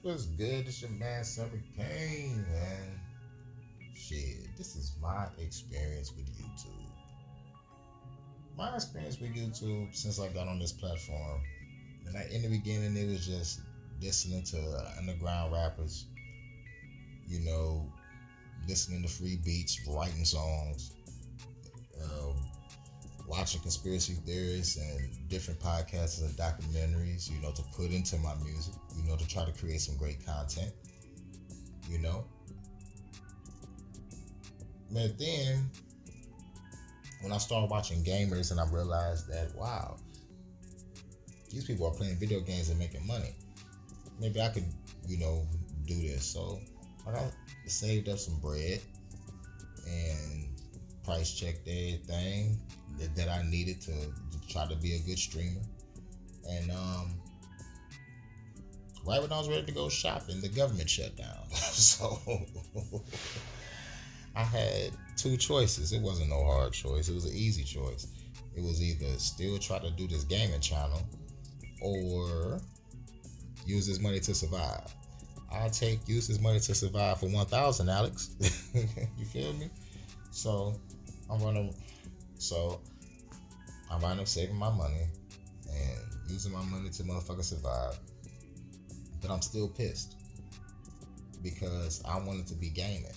What's good? It's your man, Summer Kane, man. Shit, this is my experience with YouTube. My experience with YouTube since I got on this platform. And in the beginning, it was just listening to underground rappers, you know, listening to free beats, writing songs, um, watching conspiracy theorists and different podcasts and documentaries, to put into my music, to try to create some great content, you know. But then, when I started watching gamers and I realized that, wow, these people are playing video games and making money. Maybe I could, do this. So I got saved up some bread and price checked everything that I needed to try to be a good streamer. And right when I was ready to go shopping, the government shut down. So I had two choices. It wasn't no hard choice. It was an easy choice. It was either still try to do this gaming channel or use this money to survive. I'll use this money to survive for 1,000, Alex. You feel me? So I wind up saving my money and using my money to motherfucking survive. But I'm still pissed because I wanted to be gaming.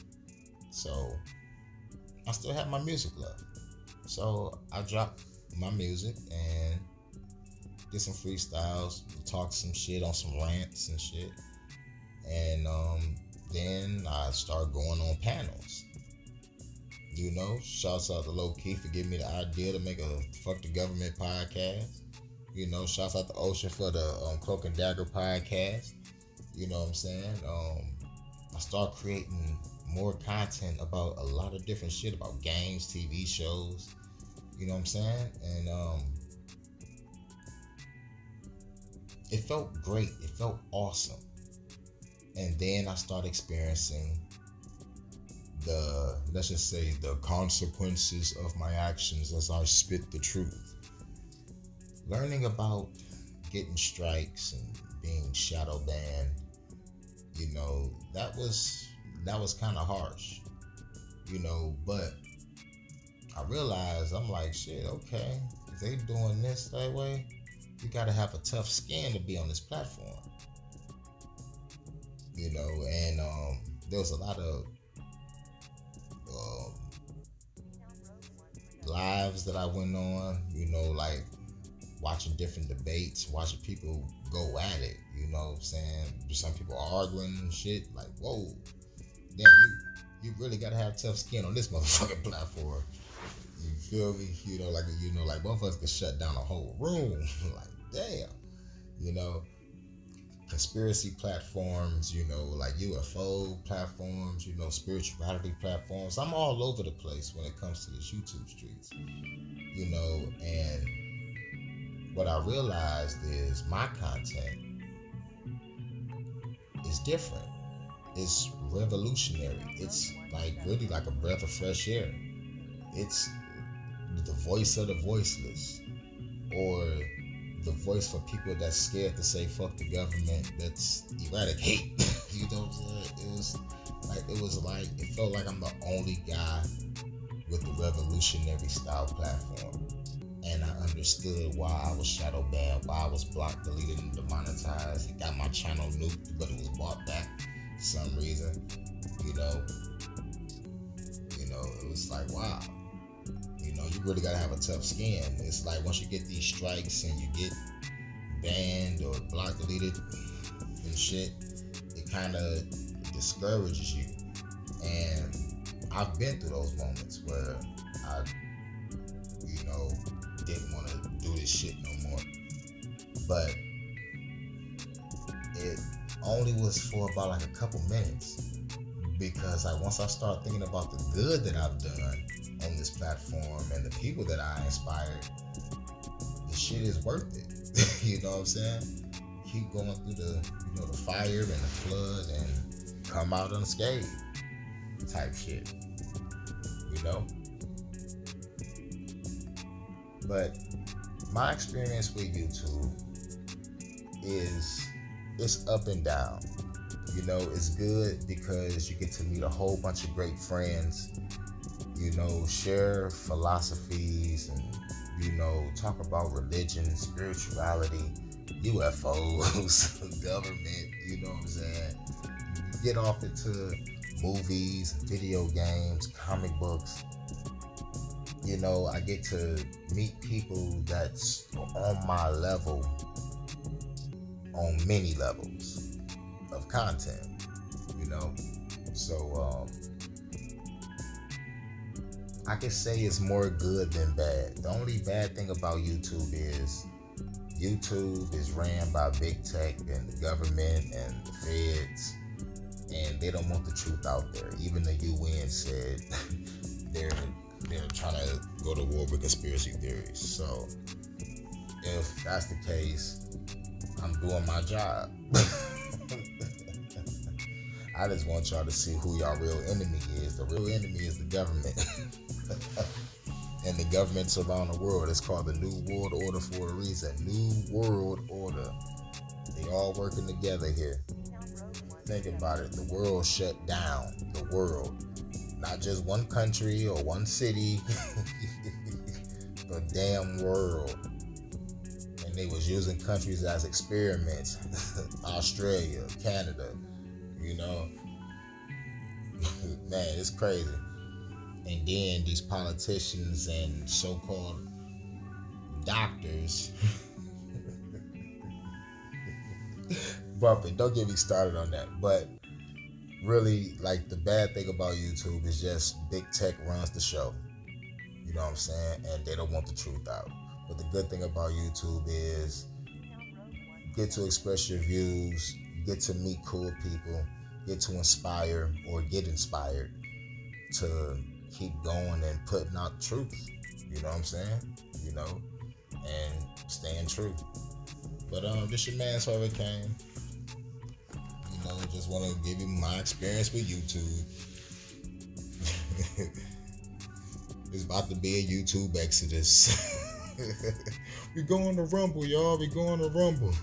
So I still have my music left. So I dropped my music and did some freestyles, talked some shit on some rants and shit. And then I started going on panels. Shouts out to Low Key for giving me the idea to make a Fuck the Government podcast. Shouts out to Ocean for the Cloak and Dagger podcast. You know what I'm saying? I started creating more content about a lot of different shit, about games, TV shows. You know what I'm saying? And it felt great. It felt awesome. And then I started experiencing the consequences of my actions as I spit the truth. Learning about getting strikes and being shadow banned, that was kind of harsh, but I realized, I'm like, shit, okay, if they doing this that way, you gotta have a tough skin to be on this platform. And there was a lot of lives that I went on, like watching different debates, watching people go at it, what I'm saying? Some people arguing and shit, like, whoa, damn, you really gotta have tough skin on this motherfucking platform. You feel me? Like motherfuckers can shut down a whole room. Like, damn, conspiracy platforms, like UFO platforms, spirituality platforms. I'm all over the place when it comes to this YouTube streets, and what I realized is my content is different. It's revolutionary. It's like really like a breath of fresh air. It's the voice of the voiceless, or the voice for people that's scared to say fuck the government, that's eradicate. You know what I'm saying? It felt like I'm the only guy with the revolutionary style platform. And I understood why I was shadow banned, why I was blocked, deleted, and demonetized. It got my channel nuked, but it was bought back for some reason. It was like, wow. You really gotta have a tough skin. It's like once you get these strikes and you get banned or blocked, deleted and shit, it kind of discourages you. And I've been through those moments where I, didn't want to do this shit no more. But it only was for about like a couple minutes, because once I started thinking about the good that I've done on this platform and the people that I inspired, the shit is worth it. You know what I'm saying? Keep going through the fire and the flood and come out unscathed type shit. But my experience with YouTube is, it's up and down. You know, it's good because you get to meet a whole bunch of great friends, you know, share philosophies and, you know, talk about religion, spirituality, UFOs, government, you know what I'm saying? You get off into movies, video games, comic books. You know, I get to meet people that's on my level on many levels of content, you know? So, I can say it's more good than bad. The only bad thing about YouTube is ran by big tech and the government and the feds, and they don't want the truth out there. Even the UN said they're trying to go to war with conspiracy theories. So if that's the case, I'm doing my job. I just want y'all to see who y'all real enemy is. The real enemy is the government. And the governments around the world. It's called the New World Order for a reason. New World Order. They all working together here. Think about it. The world shut down. The world. Not just one country or one city. The damn world. And they was using countries as experiments. Australia, Canada, you know. Man, it's crazy. And then these politicians and so-called doctors. Bumping, don't get me started on that. But really, like, the bad thing about YouTube is just big tech runs the show. You know what I'm saying? And they don't want the truth out. But the good thing about YouTube is you get to express your views, you get to meet cool people, get to inspire or get inspired to keep going and putting out truth. You know what I'm saying? You know, and staying true. But this your man Hurricane. You know, just want to give you my experience with YouTube. It's about to be a YouTube exodus. We going to Rumble, y'all. We going to Rumble.